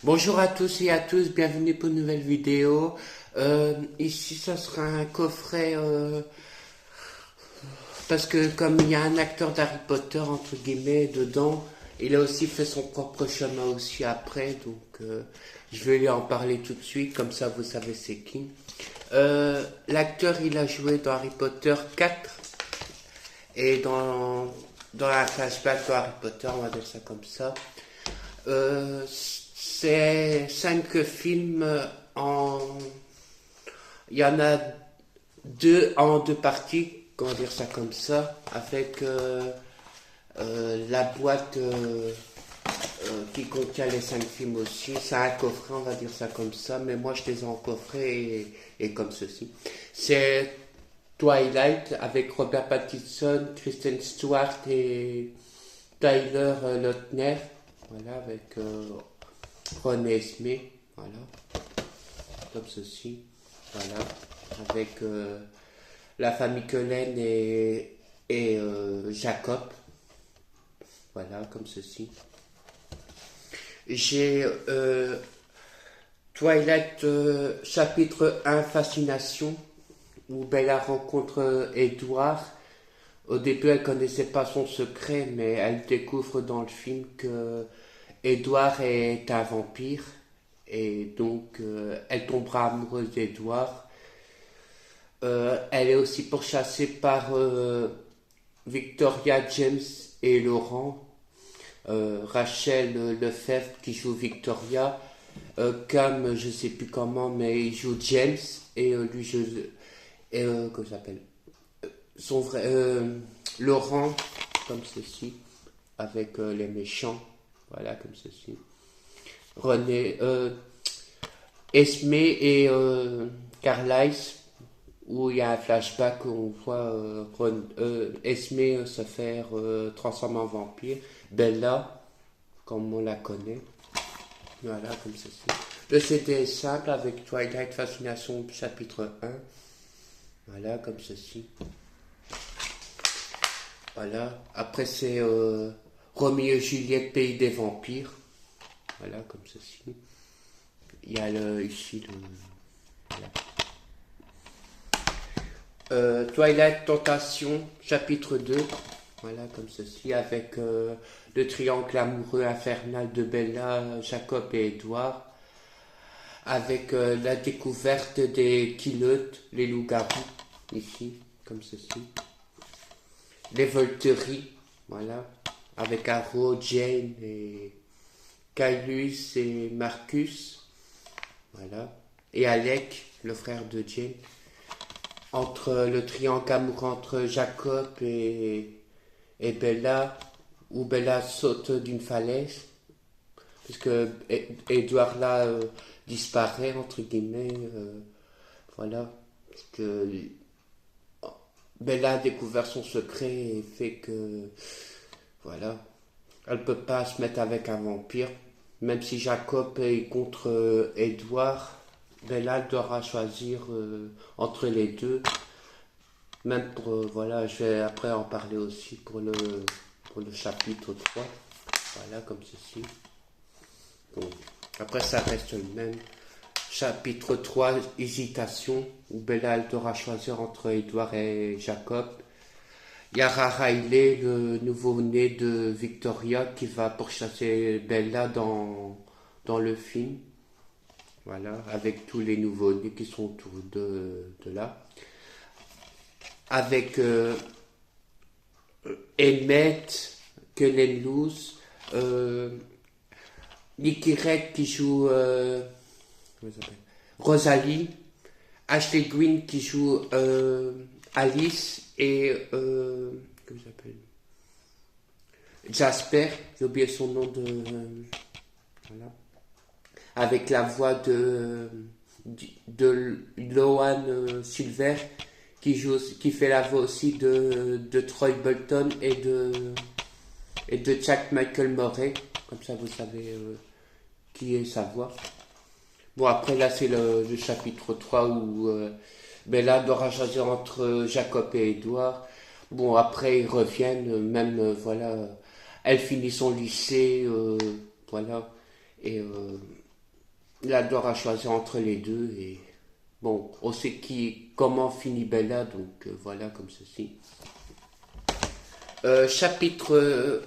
Bonjour à tous et à tous, bienvenue pour une nouvelle vidéo. Ici, ça sera un coffret parce que comme il y a un acteur d'Harry Potter entre guillemets dedans, il a aussi fait son propre chemin aussi après, donc je vais lui en parler tout de suite, comme ça vous savez c'est qui. L'acteur, il a joué dans Harry Potter 4 et dans la flashback de Harry Potter, on va dire ça comme ça. C'est 5 films en... Il y en a deux en deux parties, comment dire ça comme ça, avec la boîte qui contient les 5 films aussi. C'est un coffret, on va dire ça comme ça, mais moi je les ai en coffret et comme ceci. C'est Twilight avec Robert Pattinson, Kristen Stewart et Tyler Lautner. Voilà, avec Ron Esme, voilà, comme ceci, voilà, avec la famille Cullen et Jacob, voilà, comme ceci. J'ai Twilight chapitre 1 Fascination, où Bella rencontre Edward. Au début, elle connaissait pas son secret, mais elle découvre dans le film que Edward est un vampire. Et donc, elle tombera amoureuse d'Edward. Elle est aussi pourchassée par Victoria James et Laurent. Rachel Lefebvre qui joue Victoria. Cam, je sais plus comment, mais il joue James. Et lui, comment ça s'appelle son vrai Laurent, comme ceci, avec les méchants, voilà, comme ceci. René, Esme et Carlisle, où il y a un flashback où on voit Esme se faire transformer en vampire. Bella, comme on la connaît, voilà, comme ceci. Le CD est simple avec Twilight Fascination chapitre 1, voilà, comme ceci. Voilà. Après, c'est Roméo et Juliette, Pays des Vampires. Voilà, comme ceci. Il y a ici le. Voilà. Twilight Tentation, chapitre 2. Voilà, comme ceci. Avec le triangle amoureux infernal de Bella, Jacob et Edward. Avec la découverte des Kilotes, les loups-garous. Ici, comme ceci. Les Volteries, voilà, avec Arrow, Jane et Kylus et Marcus, voilà, et Alec, le frère de Jane, entre le triangle amoureux entre Jacob et Bella, où Bella saute d'une falaise, puisque Edward là disparaît, entre guillemets, voilà, parce que Bella a découvert son secret et fait que, voilà, elle peut pas se mettre avec un vampire. Même si Jacob est contre Edward, Bella devra choisir entre les deux. Même pour, voilà, je vais après en parler aussi pour le chapitre 3. Voilà, comme ceci. Donc, après, ça reste le même. Chapitre 3, hésitation, où Bella elle devra choisir entre Edward et Jacob. Il y a Riley, le nouveau-né de Victoria, qui va pourchasser Bella dans le film. Voilà, avec tous les nouveaux-nés qui sont autour de là. Avec Emmett, Kellen Luz, Nicky Red qui joue Rosalie, Ashley Green qui joue Alice et comment ça s'appelle Jasper, j'ai oublié son nom de voilà, avec la voix de Lohan Silver qui fait la voix aussi de Troy Bolton et de Jack Michael Murray, comme ça vous savez qui est sa voix. Bon, après là c'est le chapitre 3 où Bella devra choisir entre Jacob et Edward. Bon, après ils reviennent, même voilà, elle finit son lycée, voilà, et là, elle doit choisir entre les deux et bon, on sait comment finit Bella, donc voilà comme ceci. Chapitre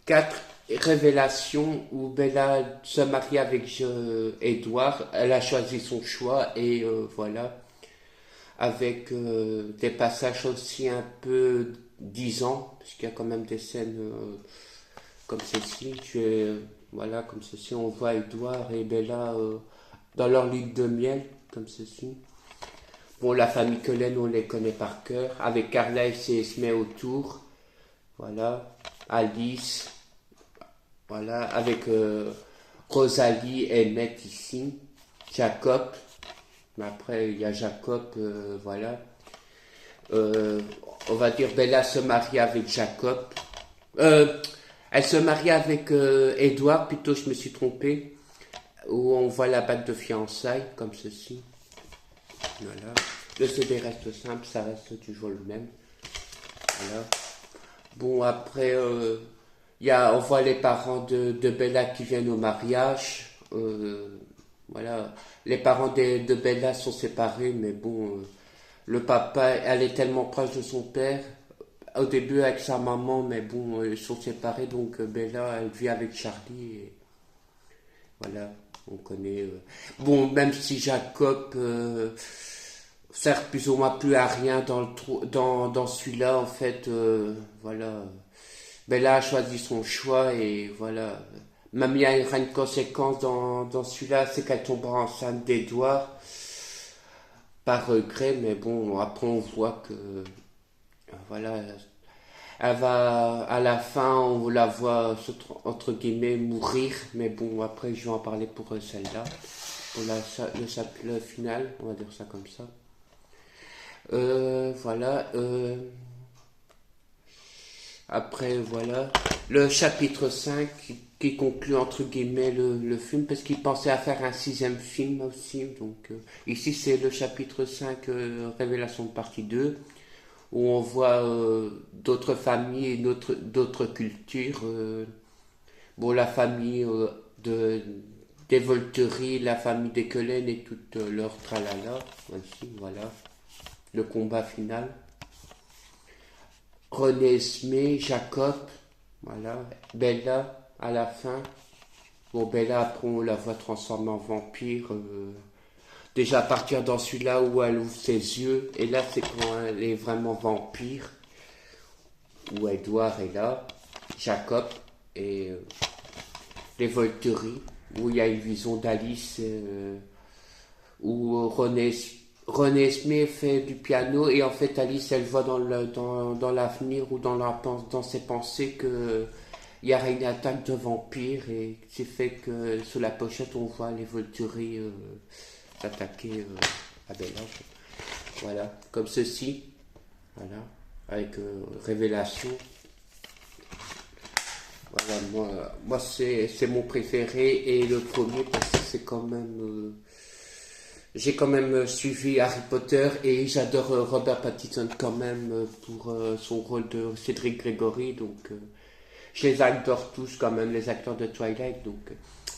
4, Révélation, où Bella se marie avec Edward. Elle a choisi son choix et voilà, avec des passages aussi un peu disants, puisqu'il y a quand même des scènes comme ceci. Voilà, comme ceci, on voit Edward et Bella dans leur lune de miel, comme ceci. Bon, la famille Cullen, on les connaît par cœur, avec Carla et Esme autour. Voilà, Alice, voilà, avec Rosalie et Emmett ici, Jacob, mais après il y a Jacob, voilà. On va dire Bella se marie avec Jacob. Elle se marie avec Edward, plutôt je me suis trompé, où on voit la bague de fiançailles, comme ceci. Voilà. Le CD reste simple, ça reste toujours le même. Voilà. Bon, après, on voit les parents de Bella qui viennent au mariage. Voilà. Les parents de Bella sont séparés, mais bon, le papa, elle est tellement proche de son père. Au début avec sa maman, mais bon, ils sont séparés, donc Bella, elle vit avec Charlie. Et voilà, on connaît. Bon, même si Jacob sert plus ou moins plus à rien dans celui-là, en fait, voilà. Bella a choisi son choix et voilà. Même il y a une conséquence dans celui-là, c'est qu'elle tombera enceinte d'Edouard par regret, mais bon, après on voit que voilà, elle va à la fin, on la voit entre guillemets mourir, mais bon, après je vais en parler pour celle-là, pour le chapitre final, on va dire ça comme ça. Voilà. Après, voilà. Le chapitre 5 qui conclut entre guillemets le film, parce qu'il pensait à faire un sixième film aussi. Donc, ici, c'est le chapitre 5, Révélation de partie 2, où on voit d'autres familles et d'autres cultures. Bon, la famille des Volturi, la famille des Cullen et toute leur tralala. Ainsi, voilà. Le combat final. René Esme, Jacob, voilà. Bella, à la fin. Bon, Bella, après, on la voit transformée en vampire. Déjà à partir dans celui-là où elle ouvre ses yeux. Et là, c'est quand elle est vraiment vampire. Où Edouard est là. Jacob et les Volturi. Où il y a une vision d'Alice. Où René Esme fait du piano et en fait Alice elle voit dans l'avenir ou dans ses pensées que il y aura une attaque de vampires et c'est fait que sur la pochette on voit les Volturi s'attaquer à Bella. Voilà, comme ceci, voilà, avec Révélation. Voilà, moi c'est mon préféré et le premier parce que c'est quand même j'ai quand même suivi Harry Potter et j'adore Robert Pattinson quand même pour son rôle de Cédric Gregory. Donc, je les adore tous quand même, les acteurs de Twilight. Donc,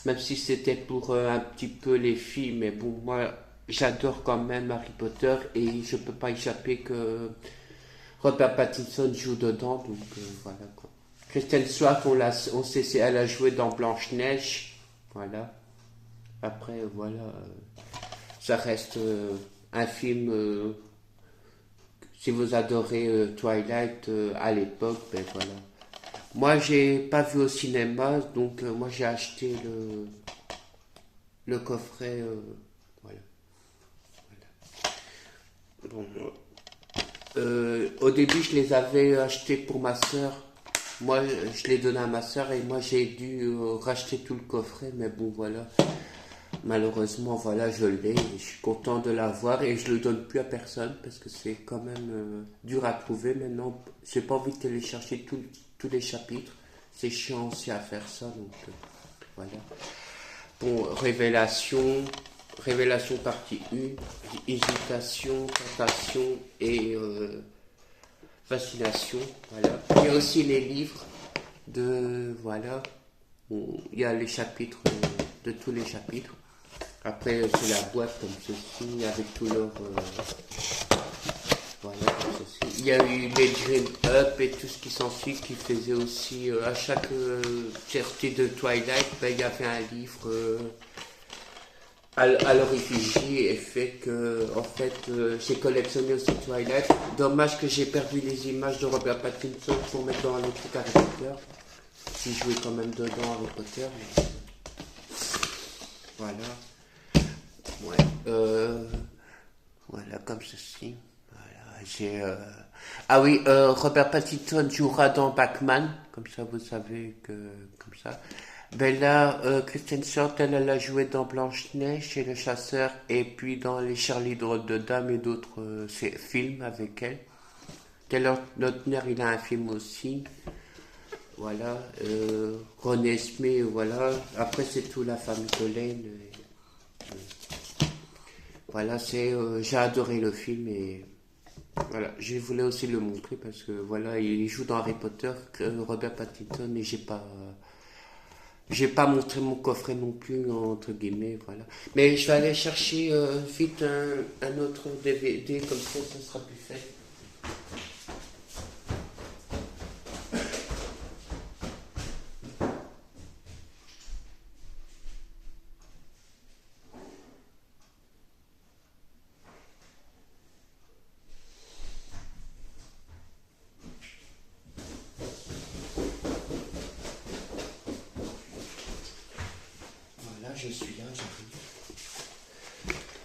même si c'était pour un petit peu les filles, mais bon, moi, j'adore quand même Harry Potter et je peux pas échapper que Robert Pattinson joue dedans. Donc, voilà quoi. Kristen Stewart, on sait si elle a joué dans Blanche-Neige. Voilà. Après, voilà. Ça reste un film, si vous adorez Twilight à l'époque, ben voilà. Moi, j'ai pas vu au cinéma, donc moi j'ai acheté le coffret. Voilà. Bon, au début, je les avais achetés pour ma soeur. Moi, je les donnais à ma soeur et moi j'ai dû racheter tout le coffret, mais bon, voilà. Malheureusement, voilà, je l'ai et je suis content de l'avoir et je le donne plus à personne parce que c'est quand même dur à trouver maintenant. J'ai pas envie de télécharger tous les chapitres. C'est chiant aussi à faire ça, donc voilà. Bon, révélation partie 1, hésitation, tentation et fascination, voilà. Il y a aussi les livres voilà. Bon, il y a les chapitres de tous les chapitres. Après, c'est la boîte comme ceci, avec tout leur... voilà, comme ceci. Il y a eu les Dream Up et tout ce qui s'ensuit qui faisait aussi, à chaque sortie de Twilight, ben, il y avait un livre à l'origine et fait que, en fait, j'ai collectionné aussi Twilight. Dommage que j'ai perdu les images de Robert Pattinson pour mettre dans le truc Harry Potter. J'ai joué quand même dedans Harry Potter. Mais... voilà. Ouais. Voilà, comme ceci. Voilà, j'ai. Ah oui, Robert Pattinson jouera dans Batman, comme ça vous savez que. Comme ça. Bella Kristen Stewart, elle a joué dans Blanche-Neige chez le chasseur, et puis dans Les Charlie Drôle de Dame et d'autres films avec elle. Taylor Lautner, il a un film aussi. Voilà. René Smith, voilà. Après, c'est tout la famille Collen. Voilà, j'ai adoré le film et voilà, je voulais aussi le montrer parce que voilà, il joue dans Harry Potter, Robert Pattinson, et j'ai pas montré mon coffret non plus entre guillemets, voilà. Mais je vais aller chercher vite un autre DVD comme ça sera plus fait. Voilà, je suis là, j'arrive.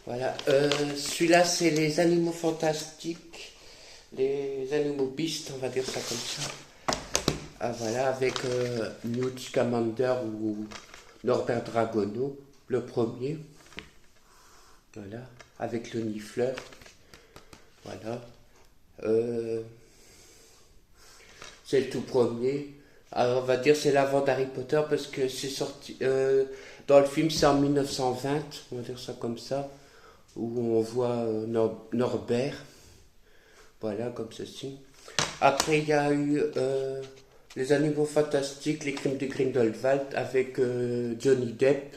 Voilà, celui-là c'est les animaux fantastiques, les animaux beasts, on va dire ça comme ça. Ah voilà, avec Newt Scamander ou Norbert Dragono, le premier. Voilà, avec le Nifleur. Voilà. Euh, c'est le tout premier. Alors on va dire c'est l'avant d'Harry Potter parce que c'est sorti dans le film c'est en 1920, on va dire ça comme ça, où on voit Norbert. Voilà, comme ceci. Après il y a eu les animaux fantastiques, les crimes de Grindelwald avec Johnny Depp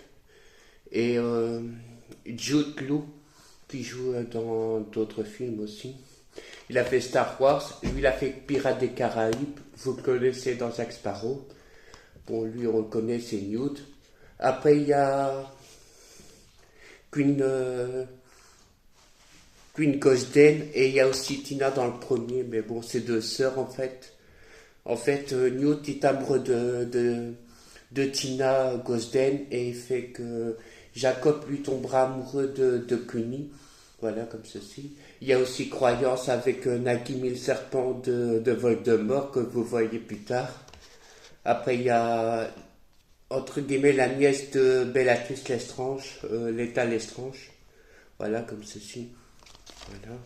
et Jude Law qui joue dans d'autres films aussi. Il a fait Star Wars, lui il a fait Pirates des Caraïbes, vous le connaissez dans Jack Sparrow. Bon, lui on le connaît, c'est Newt. Après il y a Queen, Queen Gosden et il y a aussi Tina dans le premier, mais bon, c'est deux sœurs en fait. En fait, Newt est amoureux de Tina Gosden et il fait que Jacob lui tombera amoureux de Queenie. Voilà, comme ceci. Il y a aussi Croyance avec Nagini le serpent de Voldemort que vous voyez plus tard. Après, il y a, entre guillemets, la nièce de Bellatrix Lestrange, L'état Lestrange. Voilà, comme ceci. Voilà.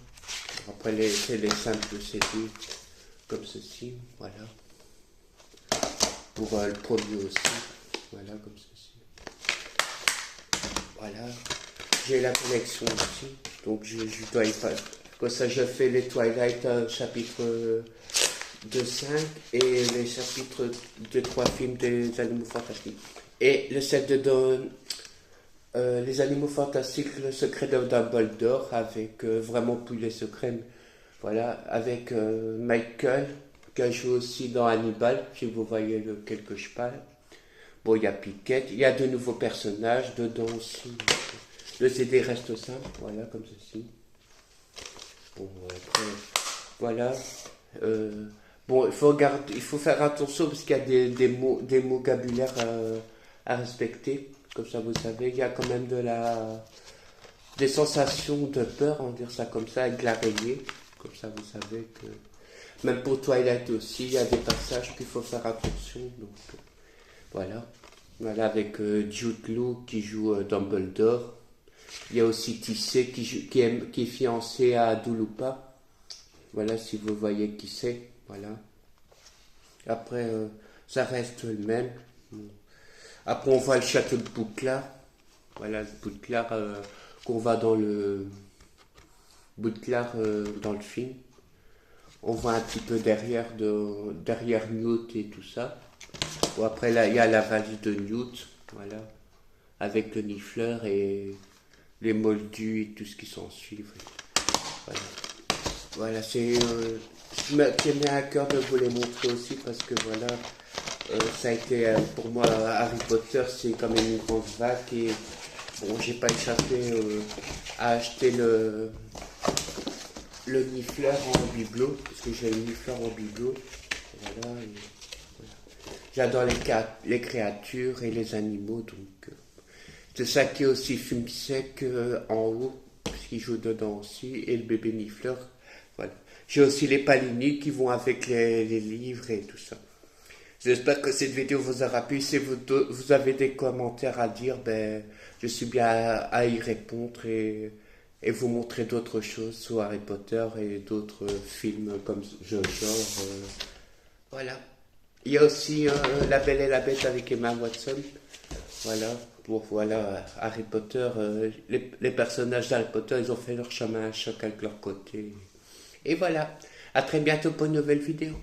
Après, c'est les simples CD, comme ceci. Voilà. Pour le premier aussi. Voilà, comme ceci. Voilà. J'ai la collection aussi. Donc, je dois y faire. Comme ça, je fais les Twilight chapitre 2-5 et les chapitres de 3 films des Animaux Fantastiques. Et le set de les Animaux Fantastiques, le secret de Dumbledore, avec vraiment plus les secrets. Voilà, avec Michael, qui a joué aussi dans Hannibal, si vous voyez lequel que je parle. Bon, il y a Piquette, il y a de nouveaux personnages dedans aussi. Le CD reste simple, voilà, comme ceci. Bon, après, voilà. Bon, il faut faire attention parce qu'il y a des mots vocabulaires à respecter. Comme ça, vous savez, il y a quand même des sensations de peur, on va dire ça comme ça, avec l'araignée. Comme ça, vous savez que... Même pour Twilight aussi, il y a des passages qu'il faut faire attention. Donc, voilà. Voilà, avec Jude Law qui joue Dumbledore. Il y a aussi Tissé qui est fiancé à Dulupa. Voilà, si vous voyez qui c'est. Voilà. Après, ça reste le même. Après, on voit le château de Bouclard. Voilà, le Bouclard qu'on voit dans le Bouclard dans le film. On voit un petit peu derrière Newt et tout ça. Bon, après, là, il y a la vallée de Newt. Voilà. avec le Nifleur et les moldus et tout ce qui s'ensuit. Voilà, voilà je me tenais à cœur de vous les montrer aussi parce que voilà, ça a été pour moi Harry Potter, c'est quand même une grande vague et bon, j'ai pas échappé à acheter le Nifleur en bibelot parce que j'ai le Nifleur en bibelot. Voilà, voilà. J'adore les créatures et les animaux donc. C'est ça qui est aussi fume sec en haut, puisqu'il joue dedans aussi, et le bébé Nifleur. Voilà. J'ai aussi les palini qui vont avec les livres et tout ça. J'espère que cette vidéo vous aura plu. Si vous avez des commentaires à dire, ben, je suis bien à y répondre et vous montrer d'autres choses sur Harry Potter et d'autres films comme ce genre. Voilà. Il y a aussi La Belle et la Bête avec Emma Watson. Voilà, pour voilà, Harry Potter, les personnages d'Harry Potter, ils ont fait leur chemin chacun de leur côté. Et voilà, à très bientôt pour une nouvelle vidéo.